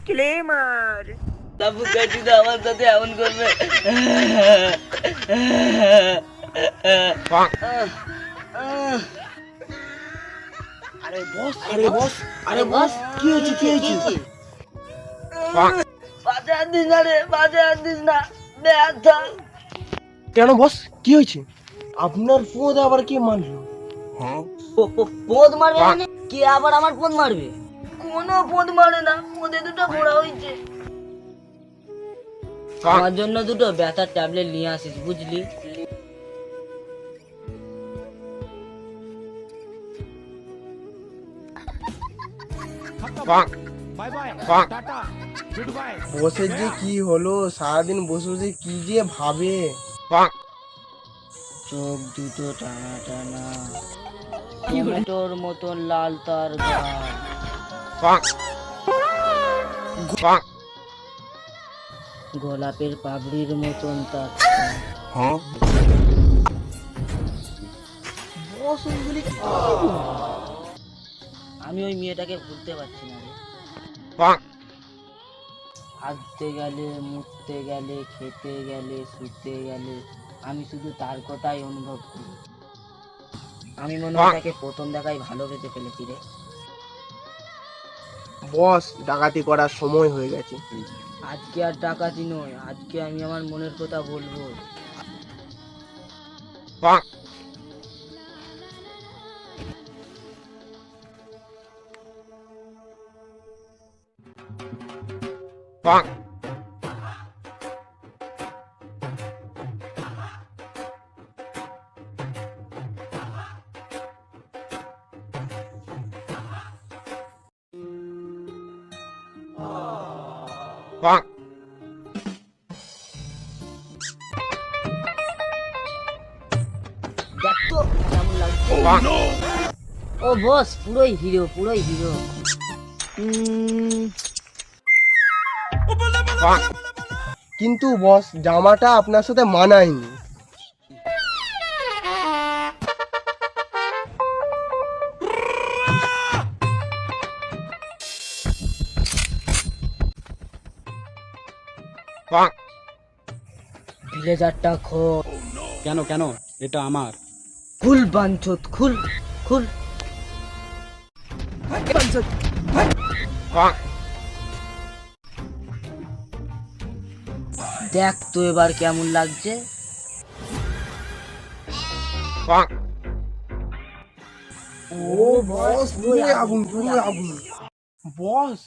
Disclaimer. বাবু কাটিদা আমার সাথে এমন করবে? আরে বস, আরে বস, কি হয়েছে, কি হয়েছে? বাজে হাত দিস না রে, বাজে হাত দিস না, ব্যথা। কেন বস, কি হয়েছে? আপনার পোদ আবার কে মারলো? পোদ মারবে মানে? কে আবার আমার পোদ মারবে? কোনো পোদ মারে না, পোদে দুটো ফোড়া হয়েছে। আমার জন্য দুটো ব্যথার ট্যাবলেট নিয়ে আসিস, বুঝলি? বসের যে কি হলো, সারাদিন বসে বসে কি যে ভাবে। চোখ দুটো টানা টানা, টমেটোর মতন লাল তার গাল, গোলাপের পাপড়ির মতন তার ঠোঁট। বস ওইগুলি কি? আমি ওই মেয়েটাকে ভুলতে পারছি না রে। হাঁটতে গেলে, মুততে গেলে, খেতে গেলে, শুতে গেলে আমি শুধু তার কথাই অনুভব করি। আমি মনে হয় তাকে প্রথম দেখায় ভালোবেসে ফেলেছি রে। বস, ডাকাতি করার সময় হয়ে গেছে। আজকে আর ডাকাতি নয়, আজকে আমি আমার মনের কথা বলবো। দেখ তো কেমন লাগছে। ও বস, পুরোই হিরো, পুরোই হিরো। কিন্তু বস, জামাটা আপনার সাথে মানায়নি। ব্লেজারটা খোল। কেন কেন, এটা আমার। খুল বাঞ্চত, খুল খুল। দেখ তো এবার কেমন লাগছে। ও বস, পুরোই আগুন, পুরোই আগুন। বস,